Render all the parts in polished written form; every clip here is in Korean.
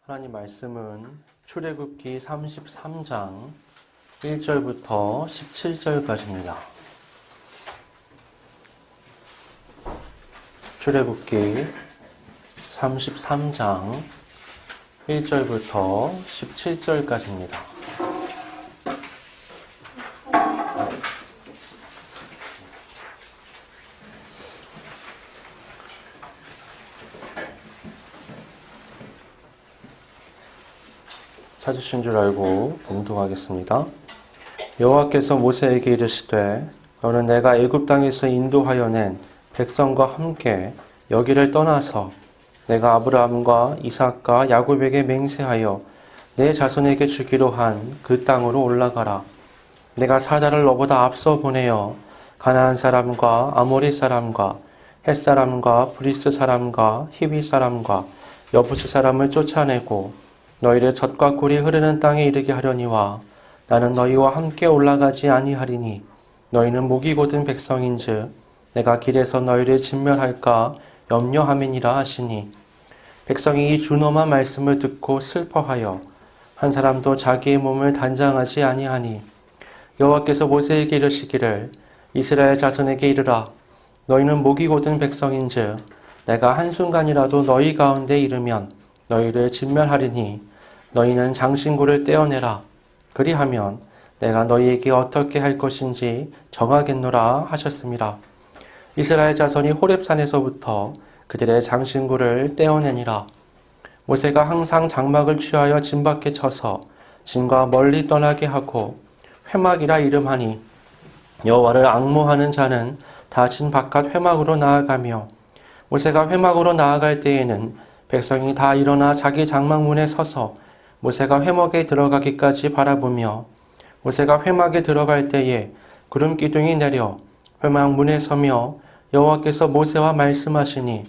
하나님 말씀은 출애굽기 33장 1절부터 17절까지입니다. 출애굽기 33장 1절부터 17절까지입니다. 찾으신 줄 알고 봉독하겠습니다. 여호와께서 모세에게 이르시되 너는 내가 애굽 땅에서 인도하여 낸 백성과 함께 여기를 떠나서 내가 아브라함과 이삭과 야곱에게 맹세하여 내 자손에게 주기로 한 그 땅으로 올라가라. 내가 사자를 너보다 앞서 보내어 가나안 사람과 아모리 사람과 헷 사람과 브리스 사람과 히위 사람과 여부스 사람을 쫓아내고 너희를 젖과 꿀이 흐르는 땅에 이르게 하려니와 나는 너희와 함께 올라가지 아니하리니 너희는 목이 곧은 백성인즉 내가 길에서 너희를 진멸할까 염려함이니라 하시니 백성이 이 준엄한 말씀을 듣고 슬퍼하여 한 사람도 자기의 몸을 단장하지 아니하니 여호와께서 모세에게 이르시기를 이스라엘 자손에게 이르라 너희는 목이 곧은 백성인즉 내가 한순간이라도 너희 가운데 이르면 너희를 진멸하리니 너희는 장신구를 떼어내라. 그리하면 내가 너희에게 어떻게 할 것인지 정하겠노라 하셨습니다. 이스라엘 자손이 호렙산에서부터 그들의 장신구를 떼어내니라. 모세가 항상 장막을 취하여 진 밖에 쳐서 진과 멀리 떠나게 하고 회막이라 이름하니 여호와를 앙모하는 자는 다 진 바깥 회막으로 나아가며 모세가 회막으로 나아갈 때에는 백성이 다 일어나 자기 장막문에 서서 모세가 회막에 들어가기까지 바라보며 모세가 회막에 들어갈 때에 구름 기둥이 내려 회막 문에 서며 여호와께서 모세와 말씀하시니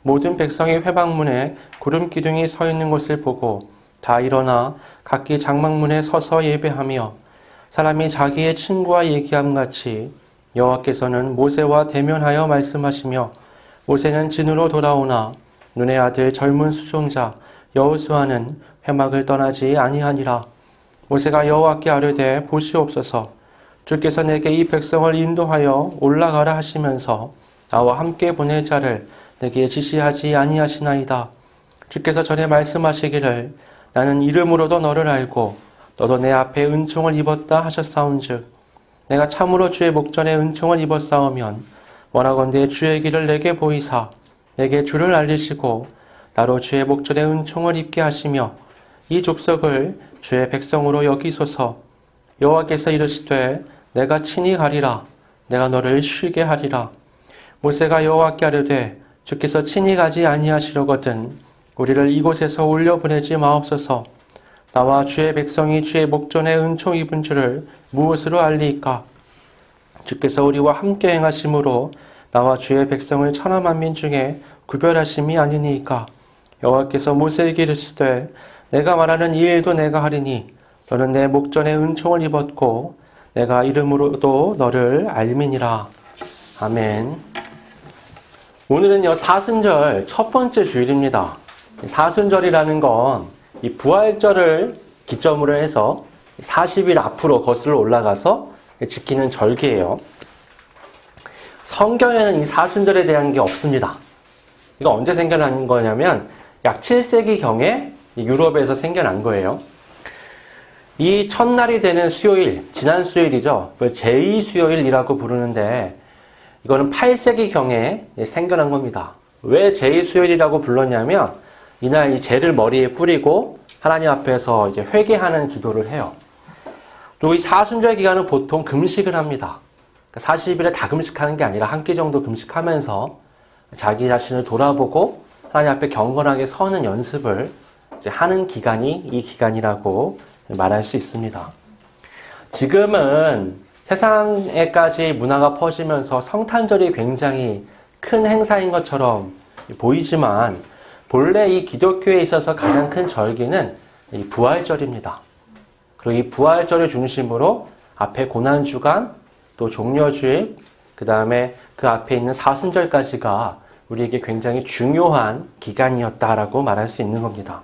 모든 백성이 회막 문에 구름 기둥이 서 있는 것을 보고 다 일어나 각기 장막문에 서서 예배하며 사람이 자기의 친구와 얘기함 같이 여호와께서는 모세와 대면하여 말씀하시며 모세는 진으로 돌아오나 눈의 아들 젊은 수종자 여호수아는 회막을 떠나지 아니하니라. 모세가 여호와께 아뢰되 보시옵소서 주께서 내게 이 백성을 인도하여 올라가라 하시면서 나와 함께 보낼 자를 내게 지시하지 아니하시나이다. 주께서 전에 말씀하시기를 나는 이름으로도 너를 알고 너도 내 앞에 은총을 입었다 하셨사온즉 내가 참으로 주의 목전에 은총을 입었사오면 원하건대 주의 길을 내게 보이사 내게 주를 알리시고 나로 주의 목전에 은총을 입게 하시며 이 족속을 주의 백성으로 여기소서. 여호와께서 이르시되 내가 친히 가리라. 내가 너를 쉬게 하리라. 모세가 여호와께 아뢰되 주께서 친히 가지 아니하시려거든 우리를 이곳에서 올려보내지 마옵소서. 나와 주의 백성이 주의 목전에 은총 입은 줄을 무엇으로 알리이까? 주께서 우리와 함께 행하심으로 나와 주의 백성을 천하 만민 중에 구별하심이 아니니이까? 여호와께서 모세에게 이르시되 내가 말하는 이 일도 내가 하리니 너는 내 목전에 은총을 입었고 내가 이름으로도 너를 알미니라. 아멘. 오늘은요 사순절 첫 번째 주일입니다. 사순절이라는 건 이 부활절을 기점으로 해서 40일 앞으로 거슬러 올라가서 지키는 절기예요. 성경에는 이 사순절에 대한 게 없습니다. 이거 언제 생겨난 거냐면 약 7세기경에 유럽에서 생겨난 거예요. 이 첫날이 되는 수요일, 지난 수요일이죠. 제2수요일이라고 부르는데 이거는 8세기경에 생겨난 겁니다. 왜 제2수요일이라고 불렀냐면 이날 이 죄를 머리에 뿌리고 하나님 앞에서 이제 회개하는 기도를 해요. 그리고 이 사순절 기간은 보통 금식을 합니다. 40일에 다 금식하는 게 아니라 한 끼 정도 금식하면서 자기 자신을 돌아보고 하나님 앞에 경건하게 서는 연습을 이제 하는 기간이 이 기간이라고 말할 수 있습니다. 지금은 세상에까지 문화가 퍼지면서 성탄절이 굉장히 큰 행사인 것처럼 보이지만 본래 이 기독교에 있어서 가장 큰 절기는 이 부활절입니다. 그리고 이 부활절을 중심으로 앞에 고난주간, 또 종려주일, 그 다음에 그 앞에 있는 사순절까지가 우리에게 굉장히 중요한 기간이었다라고 말할 수 있는 겁니다.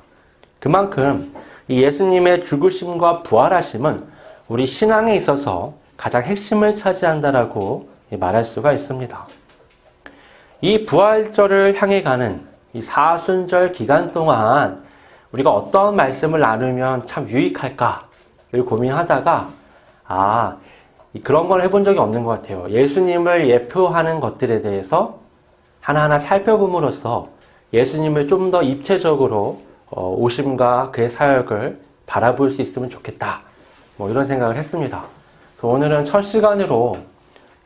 그만큼 이 예수님의 죽으심과 부활하심은 우리 신앙에 있어서 가장 핵심을 차지한다라고 말할 수가 있습니다. 이 부활절을 향해 가는 이 사순절 기간 동안 우리가 어떤 말씀을 나누면 참 유익할까를 고민하다가 그런 걸 해본 적이 없는 것 같아요. 예수님을 예표하는 것들에 대해서 하나하나 살펴봄으로써 예수님을 좀 더 입체적으로 오심과 그의 사역을 바라볼 수 있으면 좋겠다. 이런 생각을 했습니다. 그래서 오늘은 첫 시간으로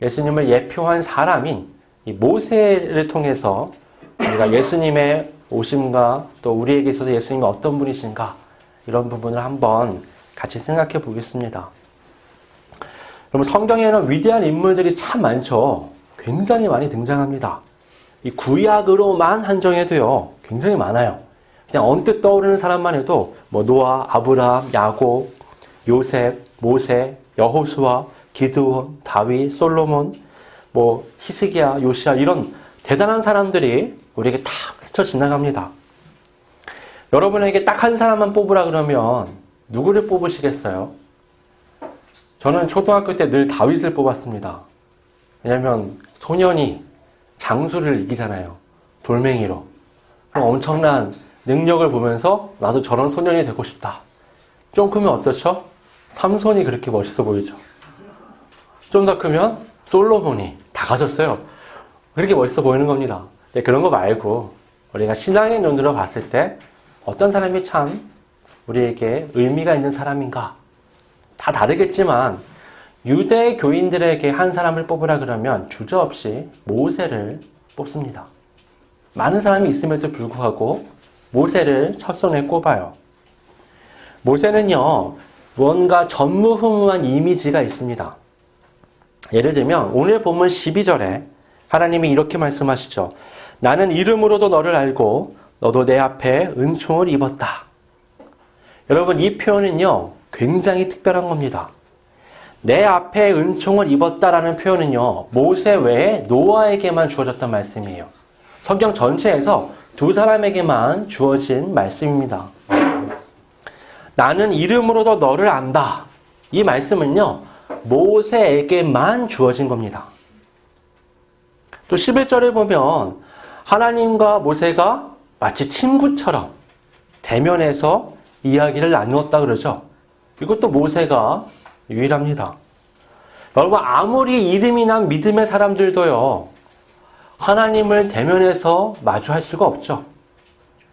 예수님을 예표한 사람인 이 모세를 통해서 우리가 예수님의 오심과 또 우리에게 있어서 예수님이 어떤 분이신가 이런 부분을 한번 같이 생각해 보겠습니다. 여러분, 성경에는 위대한 인물들이 참 많죠. 굉장히 많이 등장합니다. 이 구약으로만 한정해도요, 굉장히 많아요. 그냥 언뜻 떠오르는 사람만 해도 노아, 아브라함, 야곱, 요셉, 모세, 여호수아, 기드온, 다윗, 솔로몬, 히스기야, 요시야 이런 대단한 사람들이 우리에게 다 스쳐 지나갑니다. 여러분에게 딱 한 사람만 뽑으라 그러면 누구를 뽑으시겠어요? 저는 초등학교 때 늘 다윗을 뽑았습니다. 왜냐하면 소년이 장수를 이기잖아요. 돌멩이로. 그럼 엄청난 능력을 보면서 나도 저런 소년이 되고 싶다. 좀 크면 어떻죠? 삼손이 그렇게 멋있어 보이죠. 좀 더 크면 솔로몬이 다 가졌어요. 그렇게 멋있어 보이는 겁니다. 근데 그런 거 말고 우리가 신앙의 눈으로 봤을 때 어떤 사람이 참 우리에게 의미가 있는 사람인가? 다 다르겠지만 유대 교인들에게 한 사람을 뽑으라 그러면 주저없이 모세를 뽑습니다. 많은 사람이 있음에도 불구하고 모세를 첫손에 꼽아요. 모세는요, 뭔가 전무후무한 이미지가 있습니다. 예를 들면 오늘 본문 12절에 하나님이 이렇게 말씀하시죠. 나는 이름으로도 너를 알고 너도 내 앞에 은총을 입었다. 여러분, 이 표현은요, 굉장히 특별한 겁니다. 내 앞에 은총을 입었다라는 표현은요, 모세 외에 노아에게만 주어졌던 말씀이에요. 성경 전체에서 두 사람에게만 주어진 말씀입니다. 나는 이름으로도 너를 안다. 이 말씀은요, 모세에게만 주어진 겁니다. 또 11절에 보면 하나님과 모세가 마치 친구처럼 대면해서 이야기를 나누었다 그러죠. 이것도 모세가 유일합니다. 여러분, 아무리 이름이 난 믿음의 사람들도요, 하나님을 대면해서 마주할 수가 없죠.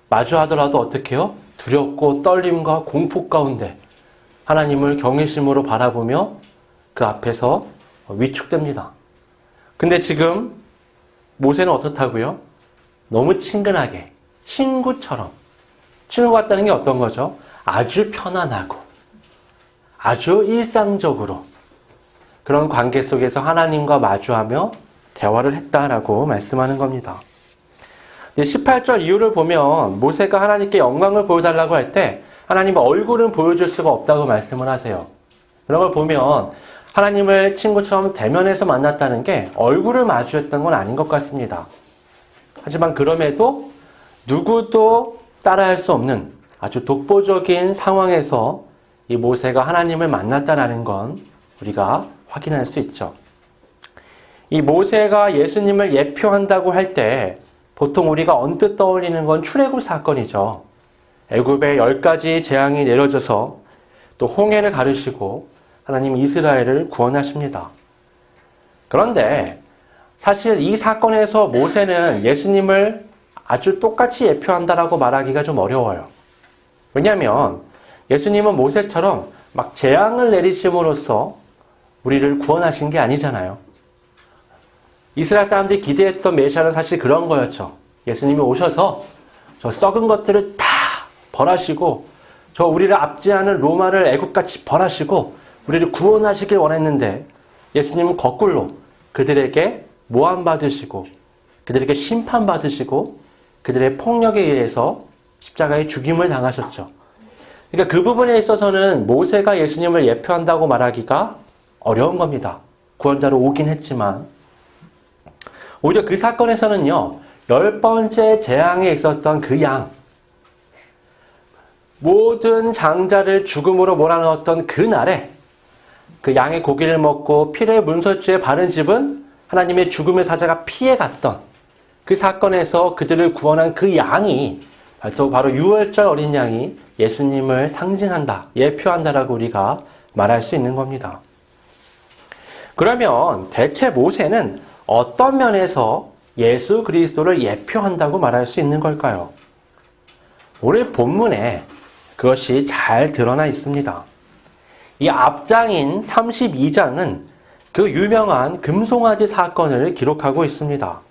마주하더라도 어떻게 해요? 두렵고 떨림과 공포 가운데 하나님을 경외심으로 바라보며 그 앞에서 위축됩니다. 근데 지금 모세는 어떻다고요? 너무 친근하게, 친구처럼. 친구 같다는 게 어떤 거죠? 아주 편안하고 아주 일상적으로 그런 관계 속에서 하나님과 마주하며 대화를 했다라고 말씀하는 겁니다. 18절 이후를 보면 모세가 하나님께 영광을 보여달라고 할 때 하나님은 얼굴은 보여줄 수가 없다고 말씀을 하세요. 그런 걸 보면 하나님을 친구처럼 대면해서 만났다는 게 얼굴을 마주했던 건 아닌 것 같습니다. 하지만 그럼에도 누구도 따라할 수 없는 아주 독보적인 상황에서 이 모세가 하나님을 만났다는 건 우리가 확인할 수 있죠. 이 모세가 예수님을 예표한다고 할 때 보통 우리가 언뜻 떠올리는 건 출애굽 사건이죠. 애굽에 10가지 재앙이 내려져서 또 홍해를 가르시고 하나님 이스라엘을 구원하십니다. 그런데 사실 이 사건에서 모세는 예수님을 아주 똑같이 예표한다라고 말하기가 좀 어려워요. 왜냐하면 예수님은 모세처럼 막 재앙을 내리심으로써 우리를 구원하신 게 아니잖아요. 이스라엘 사람들이 기대했던 메시아는 사실 그런 거였죠. 예수님이 오셔서 저 썩은 것들을 다 벌하시고 저 우리를 압제하는 로마를 애국같이 벌하시고 우리를 구원하시길 원했는데 예수님은 거꾸로 그들에게 모함받으시고 그들에게 심판받으시고 그들의 폭력에 의해서 십자가에 죽임을 당하셨죠. 그러니까 그 부분에 있어서는 모세가 예수님을 예표한다고 말하기가 어려운 겁니다. 구원자로 오긴 했지만 오히려 그 사건에서는요, 10번째 재앙에 있었던 그 양, 모든 장자를 죽음으로 몰아넣었던 그날에 그 양의 고기를 먹고 피를 문설주에 바른 집은 하나님의 죽음의 사자가 피해갔던 그 사건에서 그들을 구원한 그 양이 바로 유월절 어린 양이 예수님을 상징한다, 예표한다라고 우리가 말할 수 있는 겁니다. 그러면 대체 모세는 어떤 면에서 예수 그리스도를 예표한다고 말할 수 있는 걸까요? 오늘 본문에 그것이 잘 드러나 있습니다. 이 앞장인 32장은 그 유명한 금송아지 사건을 기록하고 있습니다.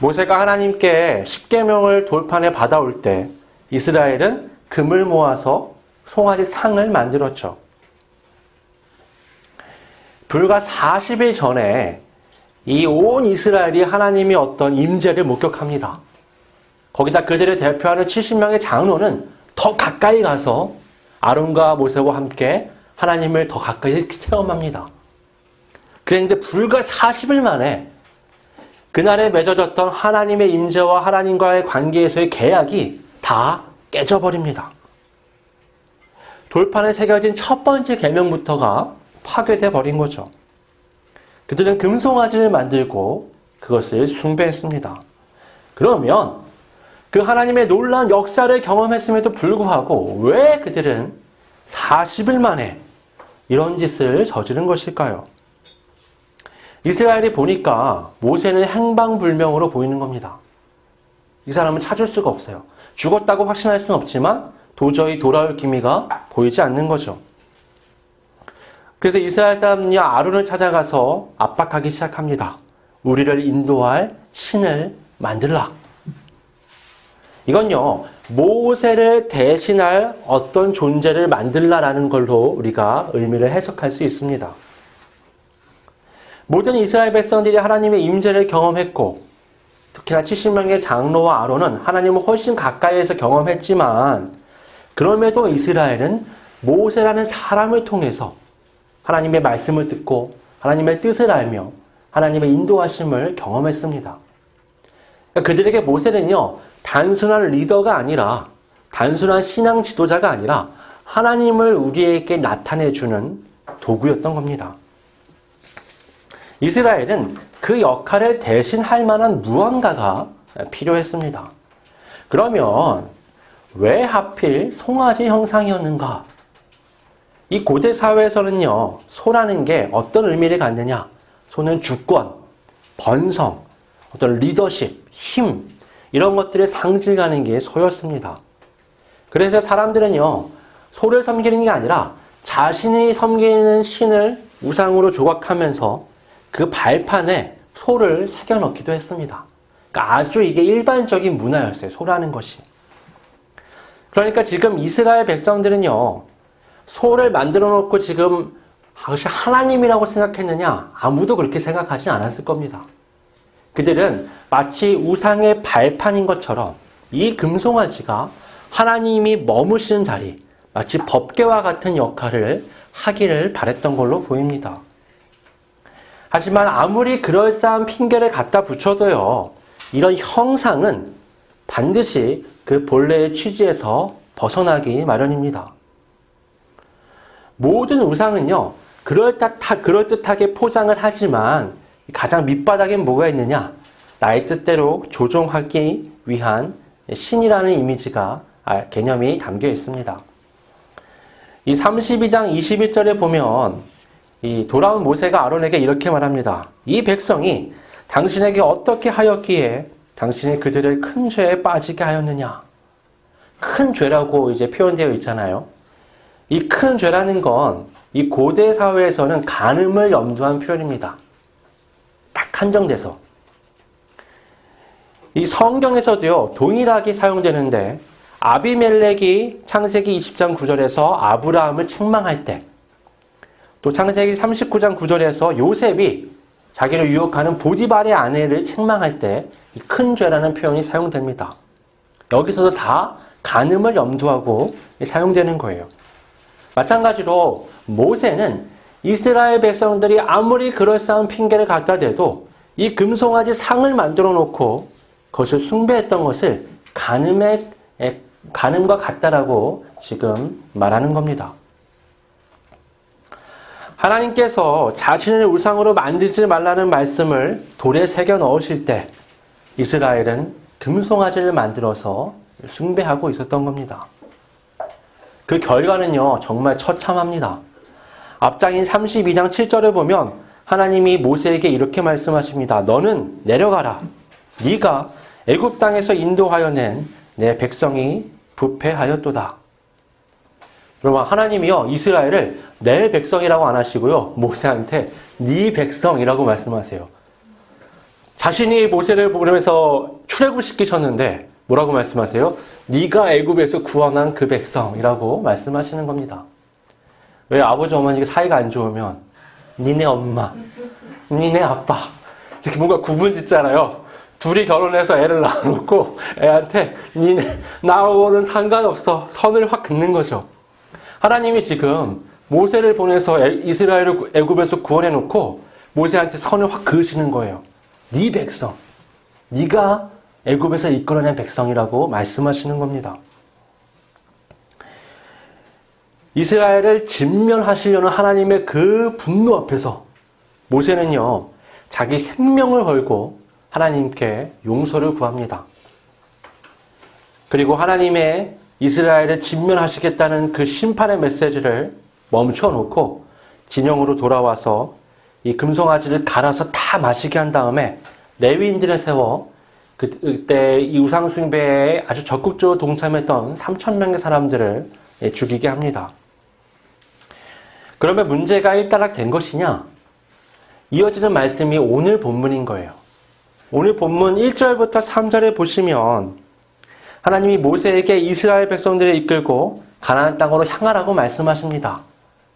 모세가 하나님께 십계명을 돌판에 받아올 때 이스라엘은 금을 모아서 송아지 상을 만들었죠. 불과 40일 전에 이 온 이스라엘이 하나님의 어떤 임재를 목격합니다. 거기다 그들을 대표하는 70명의 장로는 더 가까이 가서 아론과 모세와 함께 하나님을 더 가까이 체험합니다. 그런데 불과 40일 만에 그날에 맺어졌던 하나님의 임재와 하나님과의 관계에서의 계약이 다 깨져버립니다. 돌판에 새겨진 첫 번째 계명부터가 파괴돼 버린 거죠. 그들은 금송아지를 만들고 그것을 숭배했습니다. 그러면 그 하나님의 놀라운 역사를 경험했음에도 불구하고 왜 그들은 40일 만에 이런 짓을 저지른 것일까요? 이스라엘이 보니까 모세는 행방불명으로 보이는 겁니다. 이 사람은 찾을 수가 없어요. 죽었다고 확신할 수는 없지만 도저히 돌아올 기미가 보이지 않는 거죠. 그래서 이스라엘 사람이 아론을 찾아가서 압박하기 시작합니다. 우리를 인도할 신을 만들라. 이건요, 모세를 대신할 어떤 존재를 만들라라는 걸로 우리가 의미를 해석할 수 있습니다. 모든 이스라엘 백성들이 하나님의 임재를 경험했고 특히나 70명의 장로와 아론은 하나님을 훨씬 가까이에서 경험했지만 그럼에도 이스라엘은 모세라는 사람을 통해서 하나님의 말씀을 듣고 하나님의 뜻을 알며 하나님의 인도하심을 경험했습니다. 그러니까 그들에게 모세는요, 단순한 리더가 아니라 단순한 신앙 지도자가 아니라 하나님을 우리에게 나타내주는 도구였던 겁니다. 이스라엘은 그 역할을 대신할 만한 무언가가 필요했습니다. 그러면 왜 하필 송아지 형상이었는가? 이 고대 사회에서는요, 소라는 게 어떤 의미를 갖느냐? 소는 주권, 번성, 어떤 리더십, 힘, 이런 것들을 상징하는 게 소였습니다. 그래서 사람들은요, 소를 섬기는 게 아니라 자신이 섬기는 신을 우상으로 조각하면서 그 발판에 소를 새겨넣기도 했습니다. 그러니까 아주 이게 일반적인 문화였어요. 소라는 것이. 그러니까 지금 이스라엘 백성들은요, 소를 만들어 놓고 지금 그것이 하나님이라고 생각했느냐? 아무도 그렇게 생각하지 않았을 겁니다. 그들은 마치 우상의 발판인 것처럼 이 금송아지가 하나님이 머무시는 자리, 마치 법궤와 같은 역할을 하기를 바랬던 걸로 보입니다. 하지만 아무리 그럴싸한 핑계를 갖다 붙여도요, 이런 형상은 반드시 그 본래의 취지에서 벗어나기 마련입니다. 모든 우상은요, 그럴듯하게 포장을 하지만 가장 밑바닥엔 뭐가 있느냐? 나의 뜻대로 조종하기 위한 신이라는 이미지가, 개념이 담겨 있습니다. 이 32장 21절에 보면 이 돌아온 모세가 아론에게 이렇게 말합니다. 이 백성이 당신에게 어떻게 하였기에 당신이 그들을 큰 죄에 빠지게 하였느냐? 큰 죄라고 이제 표현되어 있잖아요. 이 큰 죄라는 건 이 고대 사회에서는 간음을 염두한 표현입니다. 딱 한정돼서. 이 성경에서도요, 동일하게 사용되는데 아비멜렉이 창세기 20장 9절에서 아브라함을 책망할 때, 또 창세기 39장 9절에서 요셉이 자기를 유혹하는 보디발의 아내를 책망할 때 이 큰 죄라는 표현이 사용됩니다. 여기서도 다 간음을 염두하고 사용되는 거예요. 마찬가지로 모세는 이스라엘 백성들이 아무리 그럴싸한 핑계를 갖다 대도 이 금송아지 상을 만들어 놓고 그것을 숭배했던 것을 간음의 간음과 같다라고 지금 말하는 겁니다. 하나님께서 자신을 우상으로 만들지 말라는 말씀을 돌에 새겨 넣으실 때 이스라엘은 금송아지를 만들어서 숭배하고 있었던 겁니다. 그 결과는요, 정말 처참합니다. 앞장인 32장 7절을 보면 하나님이 모세에게 이렇게 말씀하십니다. 너는 내려가라. 네가 애굽 땅에서 인도하여 낸 내 백성이 부패하였도다. 여러분, 하나님이요, 이스라엘을 내 백성이라고 안 하시고요, 모세한테 네 백성이라고 말씀하세요. 자신이 모세를 보내면서 출애굽시키셨는데 뭐라고 말씀하세요? 네가 애굽에서 구원한 그 백성이라고 말씀하시는 겁니다. 왜 아버지 어머니가 사이가 안 좋으면 니네 엄마, 니네 아빠 이렇게 뭔가 구분 짓잖아요. 둘이 결혼해서 애를 낳아놓고 애한테 니네 나하고는 상관없어 선을 확 긋는 거죠. 하나님이 지금 모세를 보내서 이스라엘을 애굽에서 구원해놓고 모세한테 선을 확 그으시는 거예요. 네 백성, 네가 애굽에서 이끌어낸 백성이라고 말씀하시는 겁니다. 이스라엘을 진멸하시려는 하나님의 그 분노 앞에서 모세는요, 자기 생명을 걸고 하나님께 용서를 구합니다. 그리고 하나님의 이스라엘을 진멸하시겠다는 그 심판의 메시지를 멈춰놓고 진영으로 돌아와서 이 금송아지를 갈아서 다 마시게 한 다음에 레위인들을 세워 그때 이 우상숭배에 아주 적극적으로 동참했던 3,000명의 사람들을 죽이게 합니다. 그러면 문제가 일단락된 것이냐? 이어지는 말씀이 오늘 본문인 거예요. 오늘 본문 1절부터 3절에 보시면 하나님이 모세에게 이스라엘 백성들을 이끌고 가나안 땅으로 향하라고 말씀하십니다.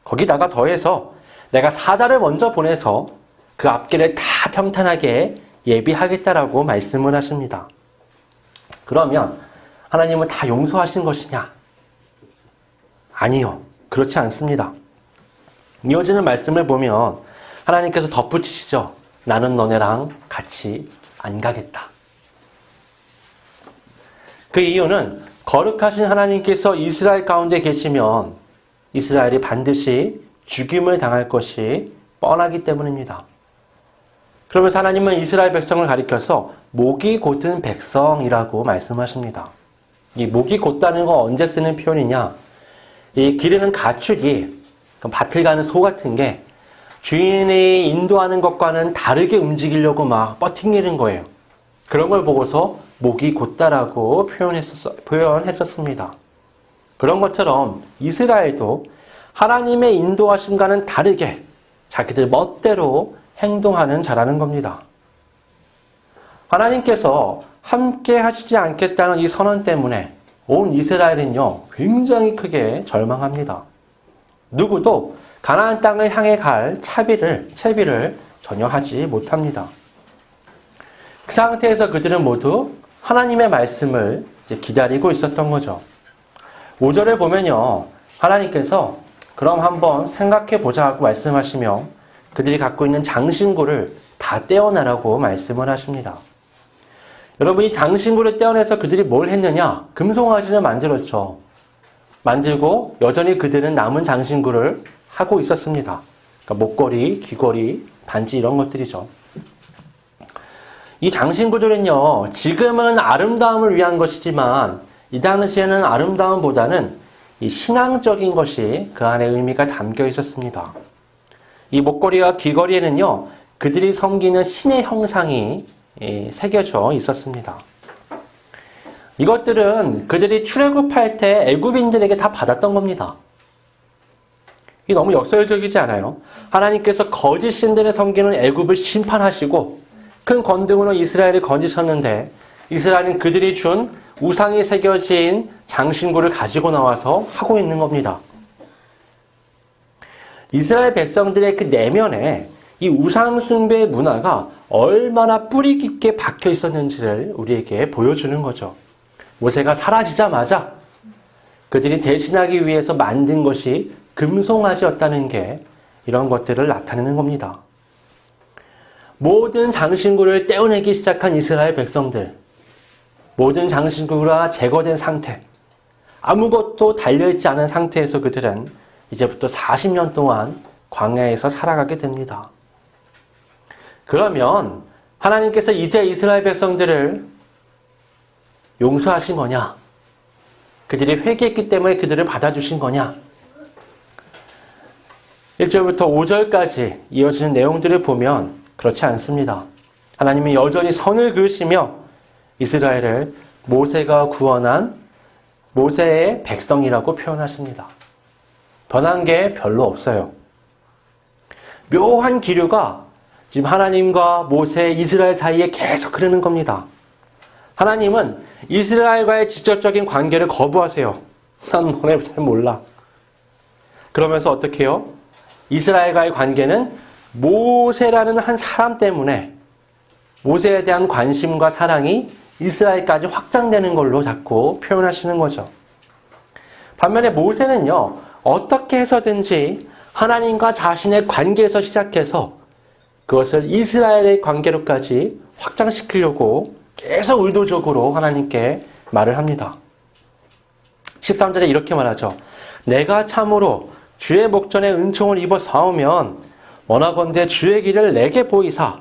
거기다가 더해서 내가 사자를 먼저 보내서 그 앞길을 다 평탄하게 예비하겠다라고 말씀을 하십니다. 그러면 하나님은 다 용서하신 것이냐? 아니요. 그렇지 않습니다. 이어지는 말씀을 보면 하나님께서 덧붙이시죠. 나는 너네랑 같이 안 가겠다. 그 이유는 거룩하신 하나님께서 이스라엘 가운데 계시면 이스라엘이 반드시 죽임을 당할 것이 뻔하기 때문입니다. 그러면서 하나님은 이스라엘 백성을 가리켜서 목이 곧은 백성이라고 말씀하십니다. 이 목이 곧다는 거 언제 쓰는 표현이냐? 이 기르는 가축이 밭을 가는 소 같은 게 주인이 인도하는 것과는 다르게 움직이려고 막 뻗팅기는 거예요. 그런 걸 보고서 목이 곧다라고 표현했었습니다. 그런 것처럼 이스라엘도 하나님의 인도하심과는 다르게 자기들 멋대로 행동하는 자라는 겁니다. 하나님께서 함께 하시지 않겠다는 이 선언 때문에 온 이스라엘은요, 굉장히 크게 절망합니다. 누구도 가나안 땅을 향해 갈 채비를 전혀 하지 못합니다. 그 상태에서 그들은 모두 하나님의 말씀을 이제 기다리고 있었던 거죠. 5절을 보면요, 하나님께서 그럼 한번 생각해 보자 하고 말씀하시며 그들이 갖고 있는 장신구를 다 떼어내라고 말씀을 하십니다. 여러분, 이 장신구를 떼어내서 그들이 뭘 했느냐? 금송아지를 만들었죠. 만들고 여전히 그들은 남은 장신구를 하고 있었습니다. 그러니까 목걸이, 귀걸이, 반지 이런 것들이죠. 이 장신구들은요, 지금은 아름다움을 위한 것이지만 이 당시에는 아름다움보다는 이 신앙적인 것이 그 안에 의미가 담겨 있었습니다. 이 목걸이와 귀걸이에는요, 그들이 섬기는 신의 형상이 새겨져 있었습니다. 이것들은 그들이 출애굽할 때 애굽인들에게 다 받았던 겁니다. 이게 너무 역설적이지 않아요? 하나님께서 거짓 신들을 섬기는 애굽을 심판하시고 큰 권능으로 이스라엘을 건지셨는데 이스라엘은 그들이 준 우상이 새겨진 장신구를 가지고 나와서 하고 있는 겁니다. 이스라엘 백성들의 그 내면에 이 우상 숭배의 문화가 얼마나 뿌리 깊게 박혀 있었는지를 우리에게 보여주는 거죠. 모세가 사라지자마자 그들이 대신하기 위해서 만든 것이 금송아지였다는 게 이런 것들을 나타내는 겁니다. 모든 장신구를 떼어내기 시작한 이스라엘 백성들, 모든 장신구가 제거된 상태, 아무것도 달려있지 않은 상태에서 그들은 이제부터 40년 동안 광야에서 살아가게 됩니다. 그러면 하나님께서 이제 이스라엘 백성들을 용서하신 거냐? 그들이 회개했기 때문에 그들을 받아주신 거냐? 1절부터 5절까지 이어지는 내용들을 보면 그렇지 않습니다. 하나님이 여전히 선을 그으시며 이스라엘을 모세가 구원한 모세의 백성이라고 표현하십니다. 변한 게 별로 없어요. 묘한 기류가 지금 하나님과 모세, 이스라엘 사이에 계속 흐르는 겁니다. 하나님은 이스라엘과의 직접적인 관계를 거부하세요. 난 너네 잘 몰라. 그러면서 어떻게 해요? 이스라엘과의 관계는 모세라는 한 사람 때문에 모세에 대한 관심과 사랑이 이스라엘까지 확장되는 걸로 자꾸 표현하시는 거죠. 반면에 모세는요, 어떻게 해서든지 하나님과 자신의 관계에서 시작해서 그것을 이스라엘의 관계로까지 확장시키려고 계속 의도적으로 하나님께 말을 합니다. 13절에 이렇게 말하죠. 내가 참으로 주의 목전에 은총을 입어 싸우면 원하건대 주의 길을 내게 보이사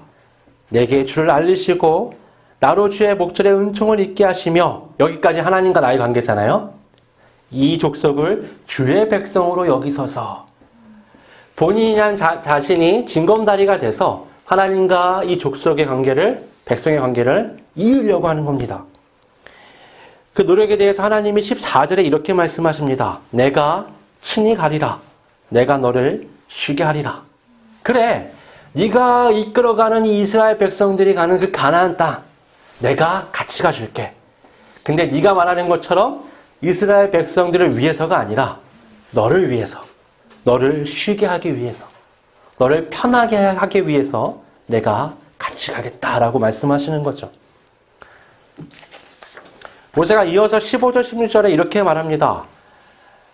내게 주를 알리시고 나로 주의 목전에 은총을 입게 하시며, 여기까지 하나님과 나의 관계잖아요. 이 족속을 주의 백성으로 여기소서. 본인이란 자신이 징검다리가 돼서 하나님과 이 족속의 관계를, 백성의 관계를 이으려고 하는 겁니다. 그 노력에 대해서 하나님이 14절에 이렇게 말씀하십니다. 내가 친히 가리라. 내가 너를 쉬게 하리라. 그래, 네가 이끌어가는 이 이스라엘 백성들이 가는 그 가나안 땅 내가 같이 가줄게. 근데 네가 말하는 것처럼 이스라엘 백성들을 위해서가 아니라 너를 위해서, 너를 쉬게 하기 위해서, 너를 편하게 하기 위해서 내가 같이 가겠다라고 말씀하시는 거죠. 모세가 이어서 15절 16절에 이렇게 말합니다.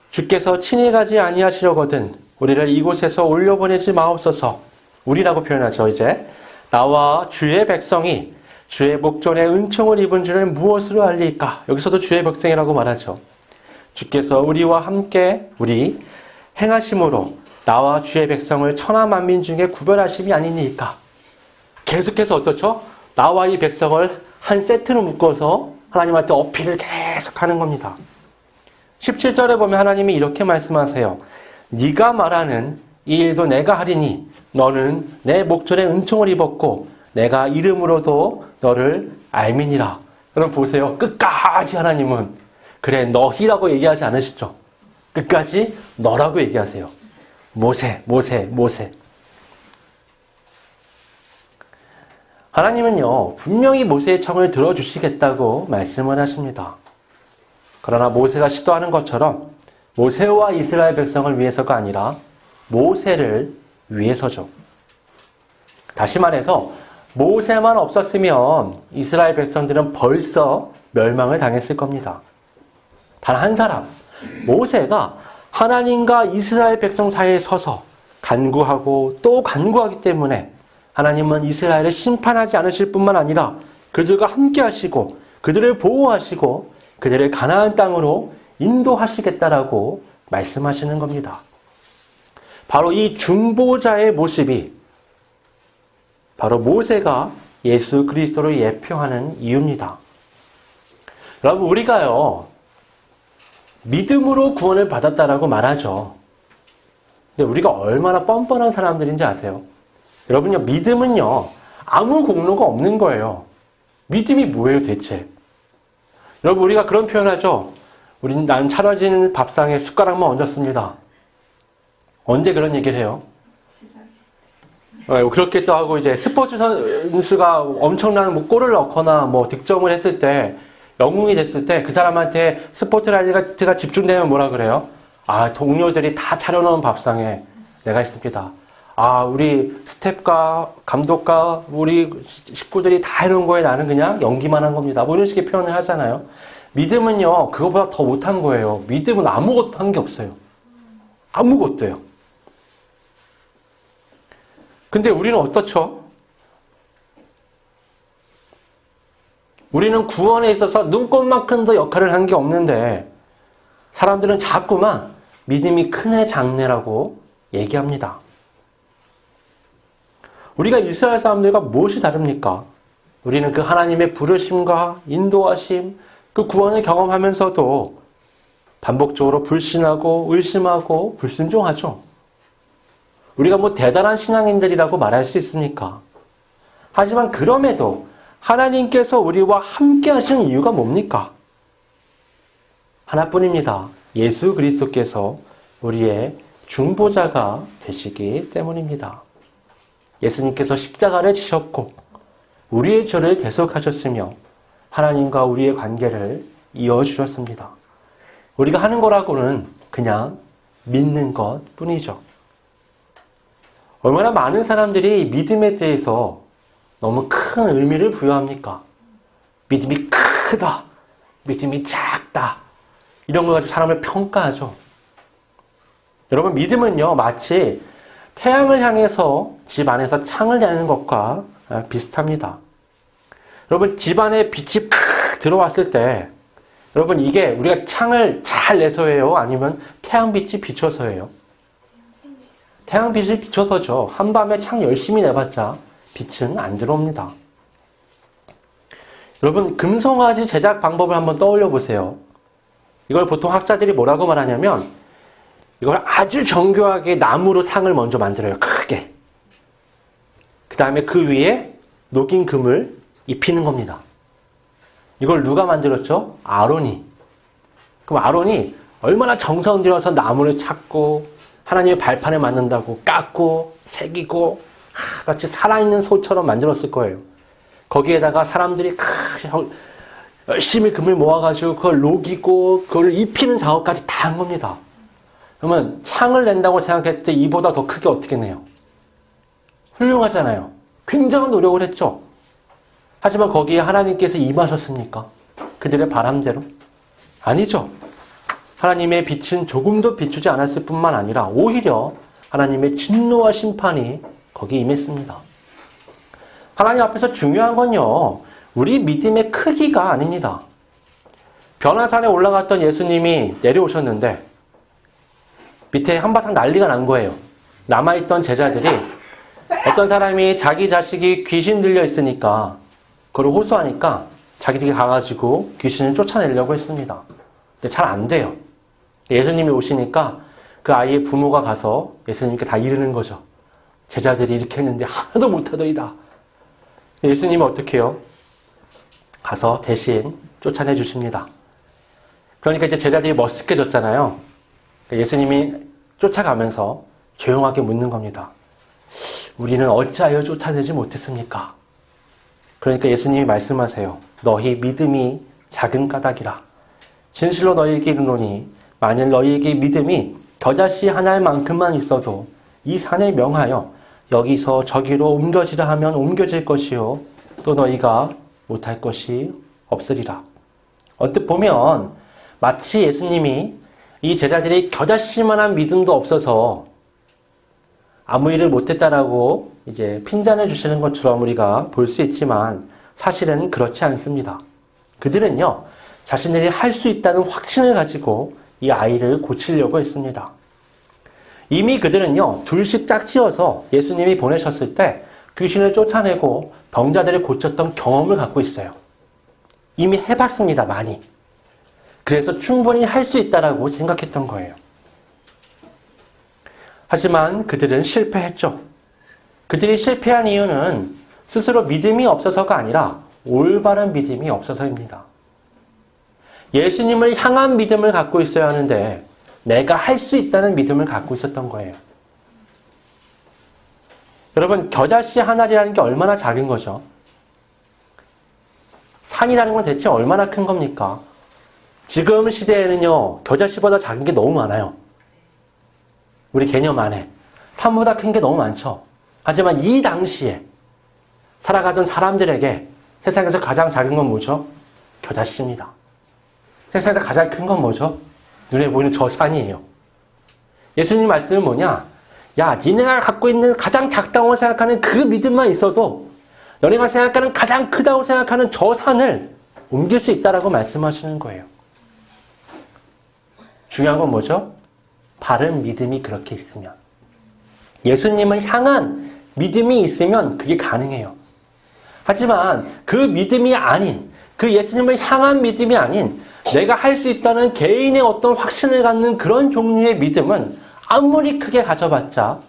주께서 친히 가지 아니하시려거든 우리를 이곳에서 올려보내지 마옵소서. 우리라고 표현하죠. 이제 나와 주의 백성이 주의 목전에 은총을 입은 줄을 무엇으로 알릴까? 여기서도 주의 백성이라고 말하죠. 주께서 우리와 함께 우리 행하심으로 나와 주의 백성을 천하 만민 중에 구별하심이 아니니까. 계속해서 어떻죠? 나와 이 백성을 한 세트로 묶어서 하나님한테 어필을 계속하는 겁니다. 17절에 보면 하나님이 이렇게 말씀하세요. 네가 말하는 이 일도 내가 하리니 너는 내 목전에 은총을 입었고 내가 이름으로도 너를 알미니라. 여러분 보세요. 끝까지 하나님은 그래 너희라고 얘기하지 않으시죠. 끝까지 너라고 얘기하세요. 모세, 모세, 모세. 하나님은요, 분명히 모세의 청을 들어주시겠다고 말씀을 하십니다. 그러나 모세가 시도하는 것처럼 모세와 이스라엘 백성을 위해서가 아니라 모세를 위해서죠. 다시 말해서 모세만 없었으면 이스라엘 백성들은 벌써 멸망을 당했을 겁니다. 단 한 사람, 모세가 하나님과 이스라엘 백성 사이에 서서 간구하고 또 간구하기 때문에 하나님은 이스라엘을 심판하지 않으실 뿐만 아니라 그들과 함께 하시고 그들을 보호하시고 그들을 가나안 땅으로 인도하시겠다라고 말씀하시는 겁니다. 바로 이 중보자의 모습이 바로 모세가 예수 그리스도를 예표하는 이유입니다. 여러분 우리가요 믿음으로 구원을 받았다라고 말하죠. 근데 우리가 얼마나 뻔뻔한 사람들인지 아세요? 여러분요 믿음은요 아무 공로가 없는 거예요. 믿음이 뭐예요 대체? 여러분 우리가 그런 표현하죠. 난 차려진 밥상에 숟가락만 얹었습니다. 언제 그런 얘기를 해요? 그렇게 또 하고 이제 스포츠 선수가 엄청난 뭐 골을 넣거나 뭐 득점을 했을 때 영웅이 됐을 때 그 사람한테 스포트라이트가 집중되면 뭐라 그래요? 아 동료들이 다 차려놓은 밥상에 내가 있습니다. 아 우리 스태프가 감독과 우리 식구들이 다 해놓은 거에 나는 그냥 연기만 한 겁니다. 뭐 이런 식의 표현을 하잖아요. 믿음은요 그거보다 더 못한 거예요. 믿음은 아무것도 한 게 없어요. 아무것도요. 근데 우리는 어떻죠? 우리는 구원에 있어서 눈꽃만큼도 역할을 한 게 없는데 사람들은 자꾸만 믿음이 큰애 장래라고 얘기합니다. 우리가 이스라엘 사람들과 무엇이 다릅니까? 우리는 그 하나님의 부르심과 인도하심, 그 구원을 경험하면서도 반복적으로 불신하고 의심하고 불순종하죠. 우리가 뭐 대단한 신앙인들이라고 말할 수 있습니까? 하지만 그럼에도 하나님께서 우리와 함께 하시는 이유가 뭡니까? 하나뿐입니다. 예수 그리스도께서 우리의 중보자가 되시기 때문입니다. 예수님께서 십자가를 지셨고 우리의 죄를 대속하셨으며 하나님과 우리의 관계를 이어주셨습니다. 우리가 하는 거라고는 그냥 믿는 것 뿐이죠. 얼마나 많은 사람들이 믿음에 대해서 너무 큰 의미를 부여합니까? 믿음이 크다, 믿음이 작다, 이런 걸 가지고 사람을 평가하죠. 여러분, 믿음은요, 마치 태양을 향해서 집 안에서 창을 내는 것과 비슷합니다. 여러분, 집 안에 빛이 팍 들어왔을 때, 여러분, 이게 우리가 창을 잘 내서예요? 아니면 태양빛이 비춰서예요? 태양빛이 비춰서죠. 한밤에 창 열심히 내봤자 빛은 안 들어옵니다. 여러분, 금송아지 제작 방법을 한번 떠올려 보세요. 이걸 보통 학자들이 뭐라고 말하냐면 이걸 아주 정교하게 나무로 상을 먼저 만들어요. 크게. 그 다음에 그 위에 녹인 금을 입히는 겁니다. 이걸 누가 만들었죠? 아론이. 그럼 아론이 얼마나 정성 들여서 나무를 찾고 하나님의 발판에 맞는다고 깎고 새기고 마치 살아있는 소처럼 만들었을 거예요. 거기에다가 사람들이 열심히 금을 모아가지고 그걸 녹이고 그걸 입히는 작업까지 다 한 겁니다. 그러면 창을 낸다고 생각했을 때 이보다 더 크게 어떻게 내요? 훌륭하잖아요. 굉장한 노력을 했죠. 하지만 거기에 하나님께서 임하셨습니까? 그들의 바람대로? 아니죠. 하나님의 빛은 조금도 비추지 않았을 뿐만 아니라 오히려 하나님의 진노와 심판이 거기에 임했습니다. 하나님 앞에서 중요한 건요, 우리 믿음의 크기가 아닙니다. 변화산에 올라갔던 예수님이 내려오셨는데 밑에 한바탕 난리가 난 거예요. 남아있던 제자들이 어떤 사람이 자기 자식이 귀신 들려 있으니까 그걸 호소하니까 자기들이 가가지고 귀신을 쫓아내려고 했습니다. 근데 잘 안 돼요. 예수님이 오시니까 그 아이의 부모가 가서 예수님께 다 이르는 거죠. 제자들이 이렇게 했는데 하나도 못하더이다. 예수님은 어떻게 해요? 가서 대신 쫓아내 주십니다. 그러니까 이제 제자들이 머쓱해졌잖아요. 예수님이 쫓아가면서 조용하게 묻는 겁니다. 우리는 어찌하여 쫓아내지 못했습니까? 그러니까 예수님이 말씀하세요. 너희 믿음이 작은 까닭이라. 진실로 너희에게 이르노니 만일 너희에게 믿음이 겨자씨 하나만큼만 있어도 이 산에 명하여 여기서 저기로 옮겨지라 하면 옮겨질 것이요 또 너희가 못할 것이 없으리라. 언뜻 보면 마치 예수님이 이 제자들이 겨자씨만한 믿음도 없어서 아무 일을 못했다라고 이제 핀잔을 주시는 것처럼 우리가 볼 수 있지만 사실은 그렇지 않습니다. 그들은요, 자신들이 할 수 있다는 확신을 가지고 이 아이를 고치려고 했습니다. 이미 그들은요, 둘씩 짝지어서 예수님이 보내셨을 때 귀신을 쫓아내고 병자들을 고쳤던 경험을 갖고 있어요. 이미 해봤습니다, 많이. 그래서 충분히 할 수 있다라고 생각했던 거예요. 하지만 그들은 실패했죠. 그들이 실패한 이유는 스스로 믿음이 없어서가 아니라 올바른 믿음이 없어서입니다. 예수님을 향한 믿음을 갖고 있어야 하는데 내가 할 수 있다는 믿음을 갖고 있었던 거예요. 여러분, 겨자씨 하나라는 게 얼마나 작은 거죠? 산이라는 건 대체 얼마나 큰 겁니까? 지금 시대에는요, 겨자씨보다 작은 게 너무 많아요. 우리 개념 안에. 산보다 큰 게 너무 많죠. 하지만 이 당시에 살아가던 사람들에게 세상에서 가장 작은 건 뭐죠? 겨자씨입니다. 세상에서 가장 큰 건 뭐죠? 눈에 보이는 저 산이에요. 예수님 말씀은 뭐냐? 야, 니네가 갖고 있는 가장 작다고 생각하는 그 믿음만 있어도 너네가 생각하는 가장 크다고 생각하는 저 산을 옮길 수 있다라고 말씀하시는 거예요. 중요한 건 뭐죠? 바른 믿음이 그렇게 있으면. 예수님을 향한 믿음이 있으면 그게 가능해요. 하지만 그 믿음이 아닌, 그 예수님을 향한 믿음이 아닌 내가 할 수 있다는 개인의 어떤 확신을 갖는 그런 종류의 믿음은 아무리 크게 가져봤자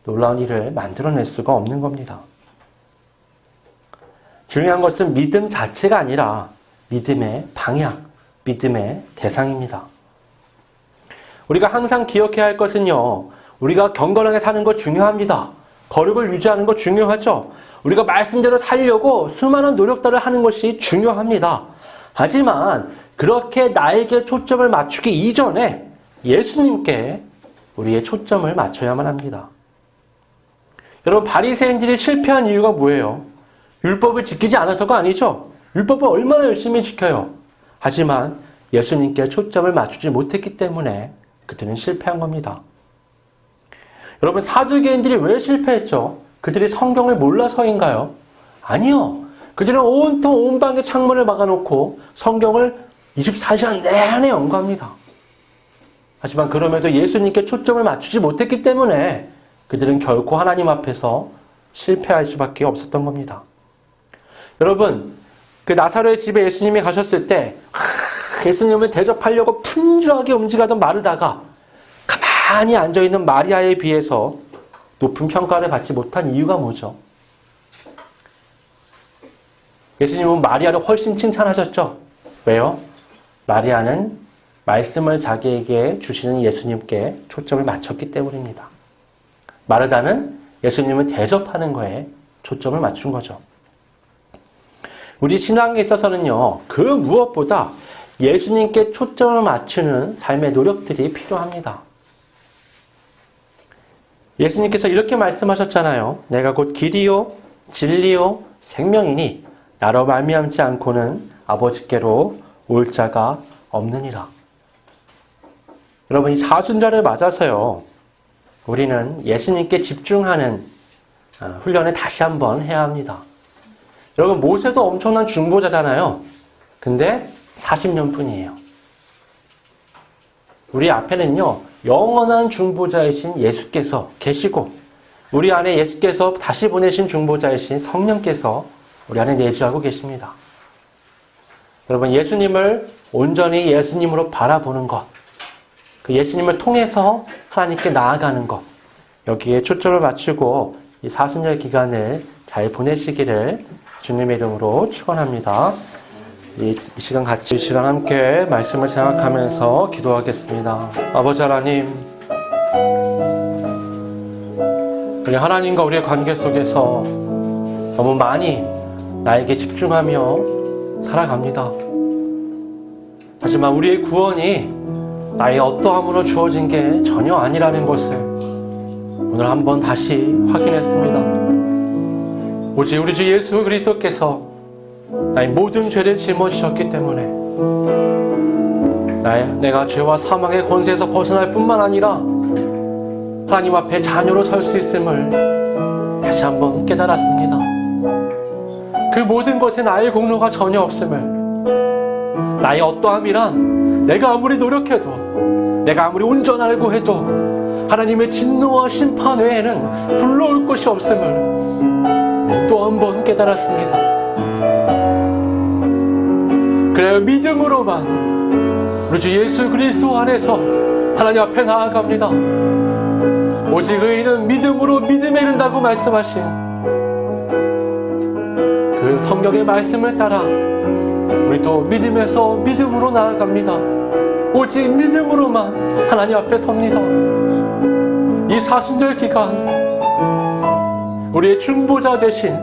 놀라운 일을 만들어낼 수가 없는 겁니다. 중요한 것은 믿음 자체가 아니라 믿음의 방향, 믿음의 대상입니다. 우리가 항상 기억해야 할 것은요, 우리가 경건하게 사는 거 중요합니다. 거룩을 유지하는 거 중요하죠. 우리가 말씀대로 살려고 수많은 노력들을 하는 것이 중요합니다. 하지만 그렇게 나에게 초점을 맞추기 이전에 예수님께 우리의 초점을 맞춰야만 합니다. 여러분, 바리새인들이 실패한 이유가 뭐예요? 율법을 지키지 않아서가 아니죠. 율법을 얼마나 열심히 지켜요. 하지만 예수님께 초점을 맞추지 못했기 때문에 그들은 실패한 겁니다. 여러분, 사두개인들이 왜 실패했죠? 그들이 성경을 몰라서인가요? 아니요. 그들은 온통 온방의 창문을 막아놓고 성경을 24시간 내내 연구합니다. 하지만 그럼에도 예수님께 초점을 맞추지 못했기 때문에 그들은 결코 하나님 앞에서 실패할 수밖에 없었던 겁니다. 여러분, 그 나사로의 집에 예수님이 가셨을 때 예수님을 대접하려고 분주하게 움직이던 마르다가 가만히 앉아있는 마리아에 비해서 높은 평가를 받지 못한 이유가 뭐죠? 예수님은 마리아를 훨씬 칭찬하셨죠? 왜요? 마리아는 말씀을 자기에게 주시는 예수님께 초점을 맞췄기 때문입니다. 마르다는 예수님을 대접하는 거에 초점을 맞춘 거죠. 우리 신앙에 있어서는요, 그 무엇보다 예수님께 초점을 맞추는 삶의 노력들이 필요합니다. 예수님께서 이렇게 말씀하셨잖아요. 내가 곧 길이요 진리요 생명이니 나로 말미암지 않고는 아버지께로 올 자가 없느니라. 여러분, 이 사순절을 맞아서요, 우리는 예수님께 집중하는 훈련을 다시 한번 해야 합니다. 여러분, 모세도 엄청난 중보자잖아요. 근데 40년 뿐이에요. 우리 앞에는요, 영원한 중보자이신 예수께서 계시고 우리 안에 예수께서 다시 보내신 중보자이신 성령께서 우리 안에 내주하고 계십니다. 여러분, 예수님을 온전히 예수님으로 바라보는 것, 그 예수님을 통해서 하나님께 나아가는 것, 여기에 초점을 맞추고 이 사순절 기간을 잘 보내시기를 주님의 이름으로 축원합니다. 이 시간 같이, 이 시간 함께 말씀을 생각하면서 기도하겠습니다. 아버지 하나님, 우리 하나님과 우리의 관계 속에서 너무 많이 나에게 집중하며 살아갑니다. 하지만 우리의 구원이 나의 어떠함으로 주어진 게 전혀 아니라는 것을 오늘 한번 다시 확인했습니다. 오직 우리 주 예수 그리스도께서 나의 모든 죄를 짊어지셨기 때문에 내가 죄와 사망의 권세에서 벗어날 뿐만 아니라 하나님 앞에 자녀로 설 수 있음을 다시 한번 깨달았습니다. 그 모든 것에 나의 공로가 전혀 없음을, 나의 어떠함이란 내가 아무리 노력해도, 내가 아무리 온전하려고 해도 하나님의 진노와 심판 외에는 불러올 것이 없음을 또 한 번 깨달았습니다. 그래요, 믿음으로만 우리 주 예수 그리스도 안에서 하나님 앞에 나아갑니다. 오직 의인은 믿음으로 믿음에 이른다고 말씀하신 그 성경의 말씀을 따라 우리도 믿음에서 믿음으로 나아갑니다. 오직 믿음으로만 하나님 앞에 섭니다. 이 사순절 기간 우리의 중보자 되신,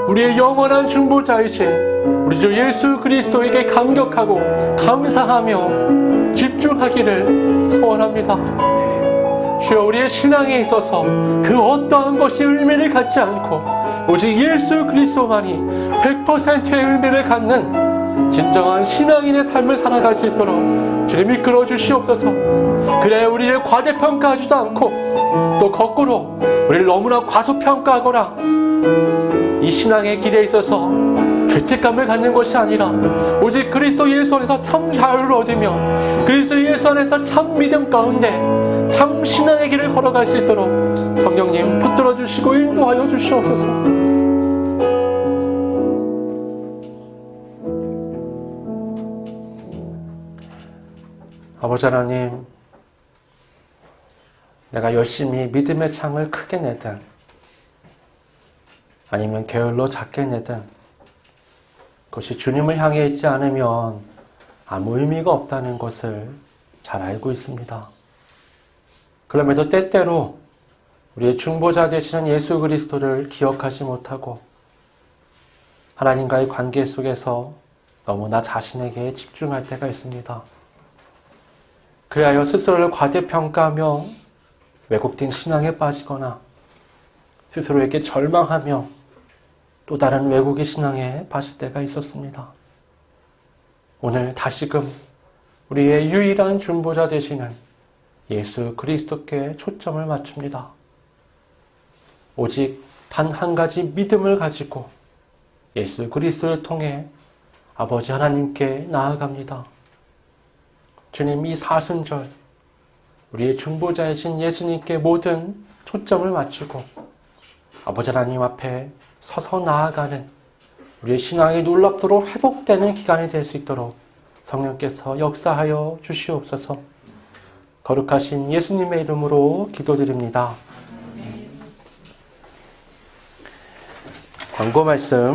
우리의 영원한 중보자이신 우리 주 예수 그리스도에게 감격하고 감사하며 집중하기를 소원합니다. 주여, 우리의 신앙에 있어서 그 어떠한 것이 의미를 갖지 않고 오직 예수 그리스도만이 100%의 의미를 갖는 진정한 신앙인의 삶을 살아갈 수 있도록 주님 이끌어 주시옵소서. 그래, 우리를 과대평가하지도 않고 또 거꾸로 우리를 너무나 과소평가하거나 이 신앙의 길에 있어서 죄책감을 갖는 것이 아니라 오직 그리스도 예수 안에서 참 자유를 얻으며 그리스도 예수 안에서 참 믿음 가운데 참 신앙의 길을 걸어갈 수 있도록 성령님 붙들어 주시고 인도하여 주시옵소서. 아버지 하나님, 내가 열심히 믿음의 창을 크게 내든 아니면 게을러 작게 내든 그것이 주님을 향해 있지 않으면 아무 의미가 없다는 것을 잘 알고 있습니다. 그럼에도 때때로 우리의 중보자 되시는 예수 그리스도를 기억하지 못하고 하나님과의 관계 속에서 너무 나 자신에게 집중할 때가 있습니다. 그리하여 스스로를 과대평가하며 왜곡된 신앙에 빠지거나 스스로에게 절망하며 또 다른 왜곡의 신앙에 빠질 때가 있었습니다. 오늘 다시금 우리의 유일한 중보자 되시는 예수 그리스도께 초점을 맞춥니다. 오직 단 한 가지 믿음을 가지고 예수 그리스도를 통해 아버지 하나님께 나아갑니다. 주님, 이 사순절 우리의 중보자이신 예수님께 모든 초점을 맞추고 아버지 하나님 앞에 서서 나아가는 우리의 신앙이 놀랍도록 회복되는 기간이 될 수 있도록 성령께서 역사하여 주시옵소서. 거룩하신 예수님의 이름으로 기도드립니다. 광고 말씀